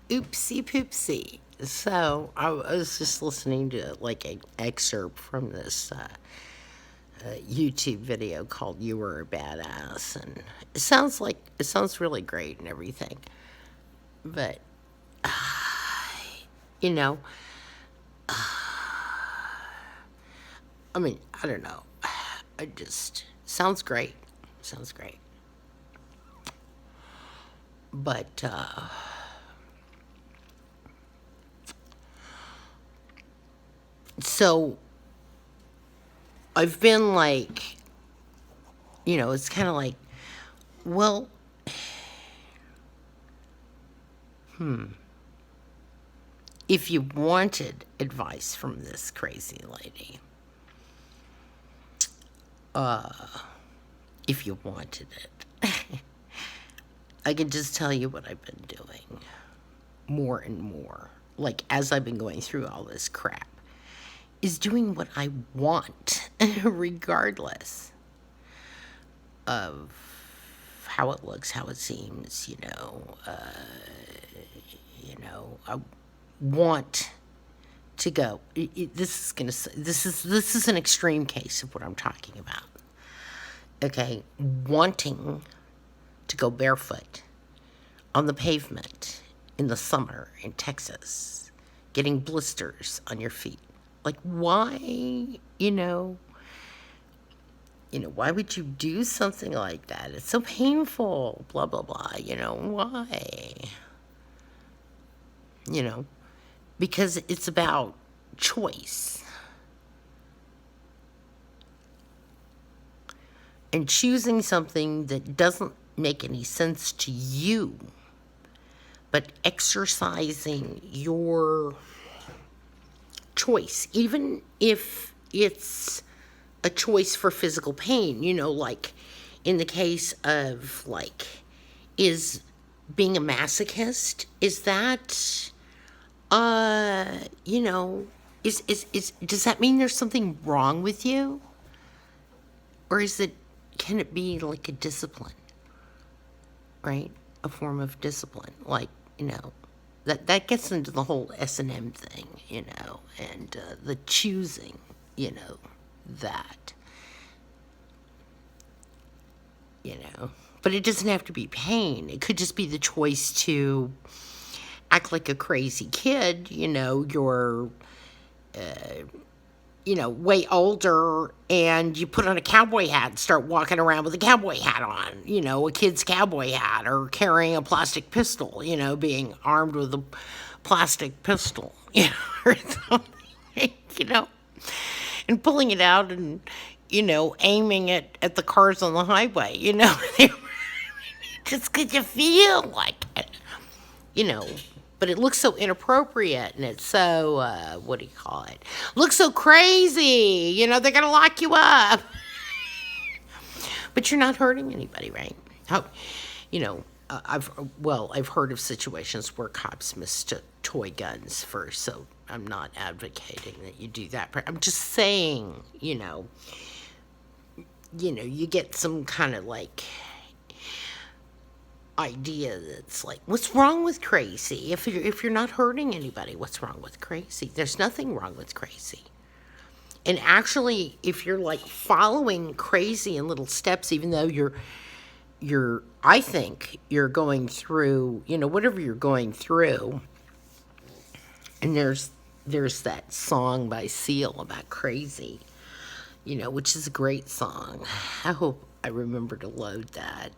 Oopsie poopsie. So I was just listening to like an excerpt from this YouTube video called "You Were a Badass," and it sounds really great and everything. But you know, I mean, I don't know. I just sounds great. Sounds great. But so I've been like, it's kind of like, well, if you wanted advice from this crazy lady, if you wanted it, I can just tell you what I've been doing more and more. Like, as I've been going through all this crap, is doing what I want, regardless of how it looks, how it seems, I want to go. This is an extreme case of what I'm talking about. Okay, wanting to go barefoot on the pavement in the summer in Texas, getting blisters on your feet. Like, why, why would you do something like that? It's so painful, blah, blah, blah, why? You know, because it's about choice. And choosing something that doesn't make any sense to you, but exercising your choice, even if it's a choice for physical pain, like in the case of like, is being a masochist, is that, does that mean there's something wrong with you? Or can it be like a discipline, right? A form of discipline, like, that gets into the whole S&M thing, and the choosing, that, but it doesn't have to be pain. It could just be the choice to act like a crazy kid. You're way older, and you put on a cowboy hat and start walking around with a cowboy hat on, a kid's cowboy hat, or carrying a plastic pistol, being armed with a plastic pistol, or something, and pulling it out and, aiming it at the cars on the highway, just because you feel like it, but it looks so inappropriate, and it's so, what do you call it? Looks so crazy, they're going to lock you up. But you're not hurting anybody, right? How, I've heard of situations where cops mistook toy guns for, so I'm not advocating that you do that, but I'm just saying, you get some kind of like idea that's like, what's wrong with crazy? If you're not hurting anybody, what's wrong with crazy? There's nothing wrong with crazy. And actually, if you're like following crazy in little steps, even though I think you're going through, whatever you're going through, and there's that song by Seal about crazy, which is a great song. I hope I remember to load that.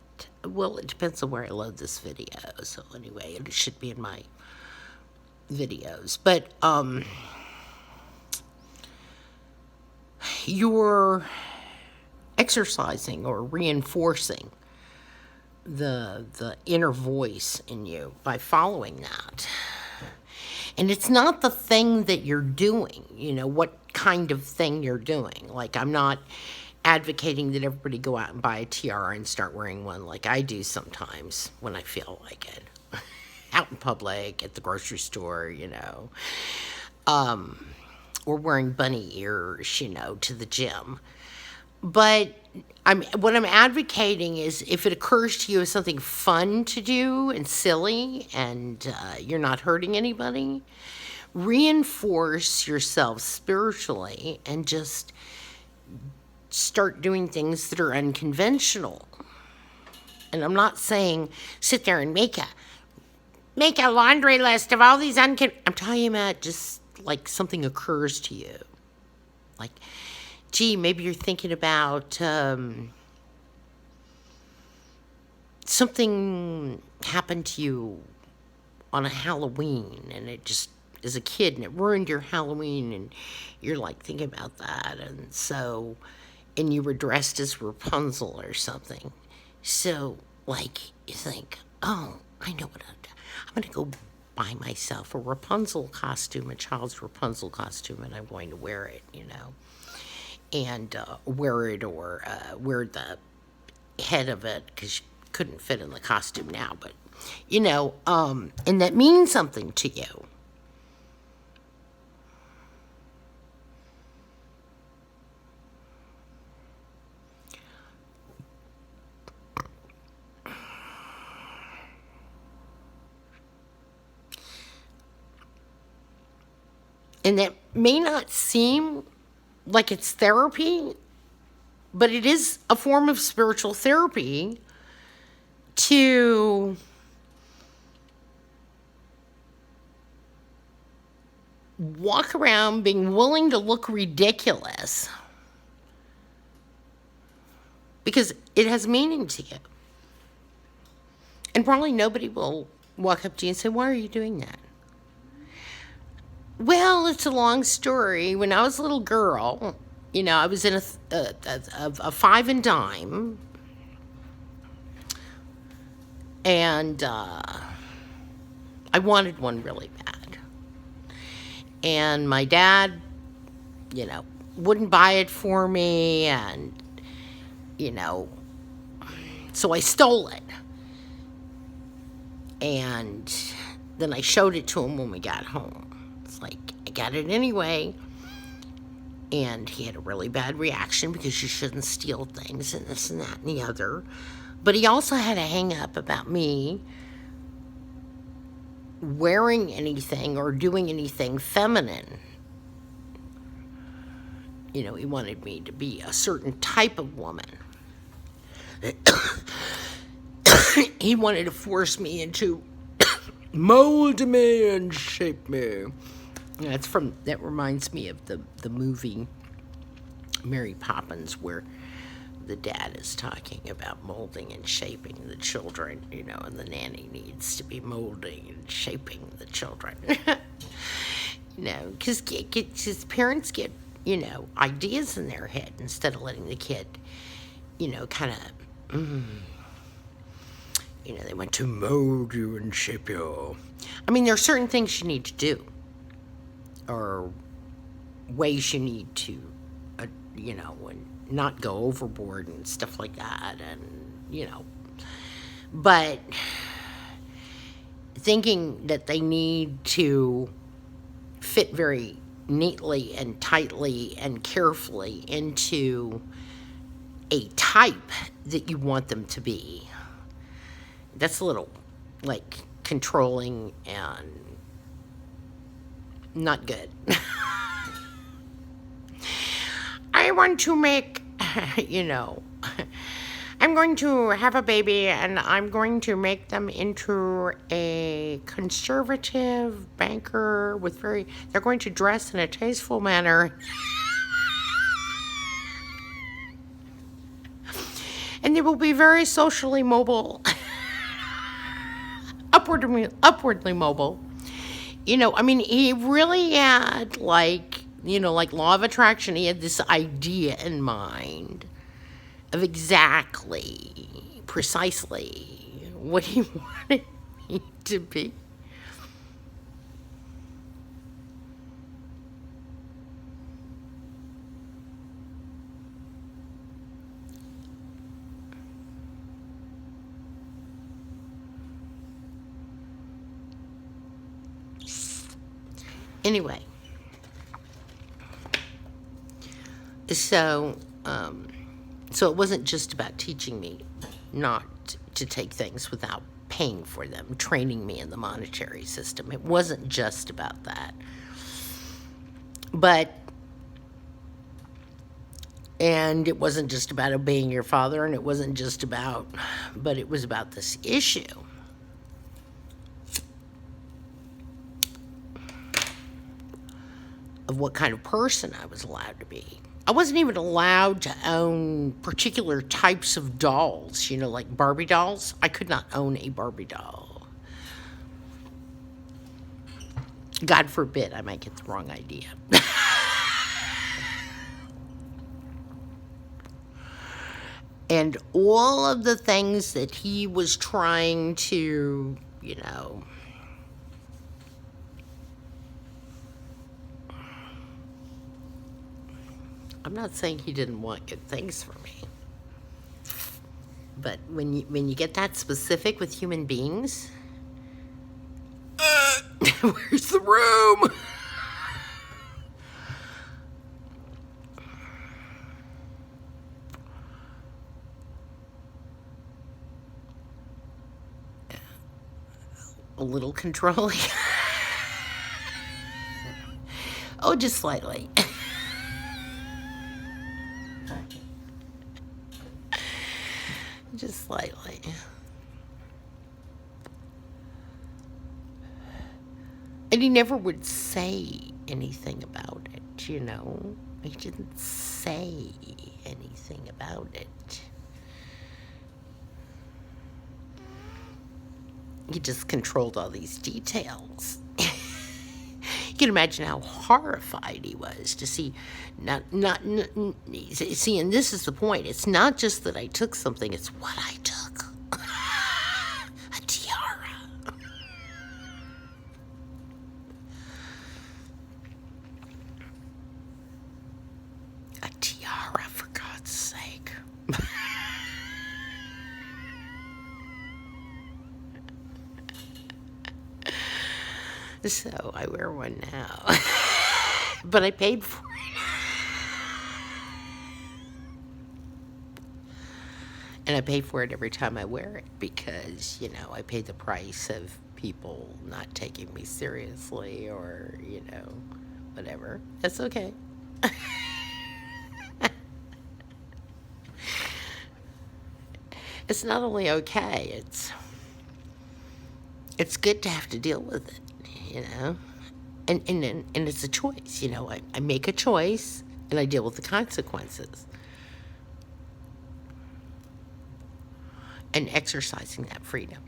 Well, it depends on where I load this video. So anyway, it should be in my videos. But you're exercising or reinforcing the inner voice in you by following that. And it's not the thing that you're doing, what kind of thing you're doing. Like, I'm not advocating that everybody go out and buy a tiara and start wearing one like I do sometimes when I feel like it. Out in public, at the grocery store, or wearing bunny ears, to the gym. But what I'm advocating is if it occurs to you as something fun to do and silly and you're not hurting anybody, reinforce yourself spiritually and just start doing things that are unconventional. And I'm not saying sit there and make a laundry list of all these I'm talking about just like something occurs to you. Like, gee, maybe you're thinking about something happened to you on a Halloween and it just as a kid and it ruined your Halloween and you're like thinking about that and you were dressed as Rapunzel or something. So like you think, oh, I know what I'm going to go buy myself a Rapunzel costume, a child's Rapunzel costume, and I'm going to wear it, and wear it or wear the head of it because you couldn't fit in the costume now, but and that means something to you. And that may not seem like it's therapy, but it is a form of spiritual therapy to walk around being willing to look ridiculous because it has meaning to you. And probably nobody will walk up to you and say, why are you doing that? Well, it's a long story. When I was a little girl, I was in a five and dime. And I wanted one really bad. And my dad, wouldn't buy it for me. And, so I stole it. And then I showed it to him when we got home. It's like, I got it anyway. And he had a really bad reaction because you shouldn't steal things and this and that and the other. But he also had a hang up about me wearing anything or doing anything feminine. He wanted me to be a certain type of woman. He wanted to force me into mold me and shape me. That reminds me of the movie Mary Poppins, where the dad is talking about molding and shaping the children, and the nanny needs to be molding and shaping the children. Because parents get, ideas in their head instead of letting the kid, kind of, they want to mold you and shape you. I mean, there are certain things you need to do, or ways you need to, and not go overboard and stuff like that, and, but thinking that they need to fit very neatly and tightly and carefully into a type that you want them to be, that's a little, like, controlling and not good. I want to make, I'm going to have a baby and I'm going to make them into a conservative banker they're going to dress in a tasteful manner. And they will be very socially mobile. Upwardly mobile. He really had, like law of attraction, he had this idea in mind of exactly, precisely what he wanted me to be. Anyway, so So it wasn't just about teaching me not to take things without paying for them, training me in the monetary system. It wasn't just about that. And it wasn't just about obeying your father, and it wasn't just about, but it was about this issue of what kind of person I was allowed to be. I wasn't even allowed to own particular types of dolls, like Barbie dolls. I could not own a Barbie doll. God forbid I might get the wrong idea. And all of the things that he was trying to, I'm not saying he didn't want good things for me. But when you get that specific with human beings, where's the room? A little controlling. Oh, just slightly. Just slightly. And he never would say anything about it, He didn't say anything about it. He just controlled all these details. You can imagine how horrified he was to see, see, and this is the point. It's not just that I took something, it's what I took. A tiara. A tiara, for God's sake. So I wear one now. But I paid for it. And I pay for it every time I wear it because, I pay the price of people not taking me seriously or, whatever. That's okay. It's not only okay, it's good to have to deal with it. And it's a choice, I make a choice and I deal with the consequences. And exercising that freedom.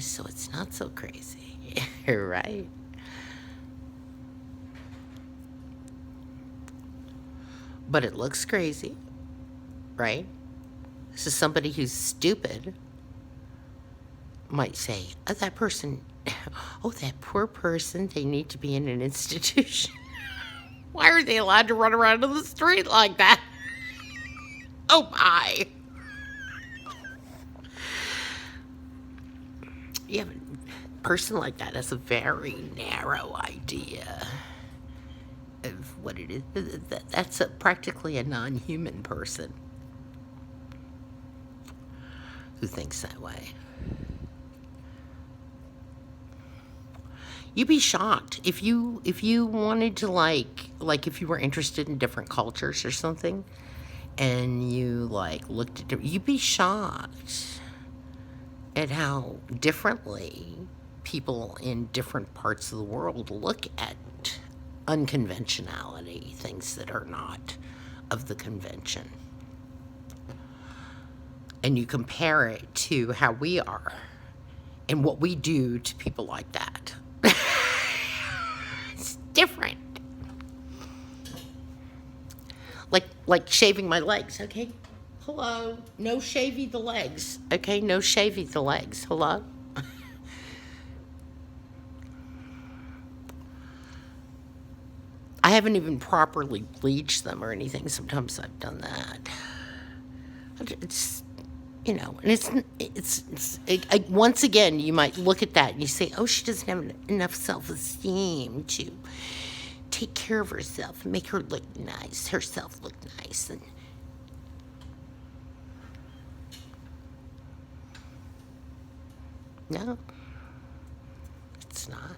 So it's not so crazy, right? But it looks crazy, right? So somebody who's stupid might say, that poor person, they need to be in an institution. Why are they allowed to run around in the street like that? Oh my. Yeah, but a person like that has a very narrow idea of what it is. That's practically a non-human person who thinks that way. You'd be shocked if you wanted to like if you were interested in different cultures or something, and you looked at you'd be shocked at how differently people in different parts of the world look at unconventionality, things that are not of the convention, and you compare it to how we are and what we do to people like that. It's different. Like shaving my legs, okay? Hello? No shaving the legs, okay? No shaving the legs, hello? I haven't even properly bleached them or anything. Sometimes I've done that. It's, and once again, you might look at that and you say, oh, she doesn't have enough self-esteem take care of herself, make her look nice, herself look nice, and no, it's not.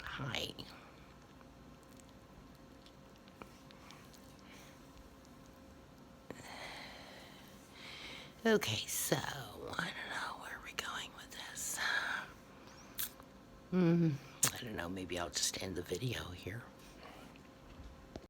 Hi. Okay, so I don't know where are we going with this. I don't know. Maybe I'll just end the video here.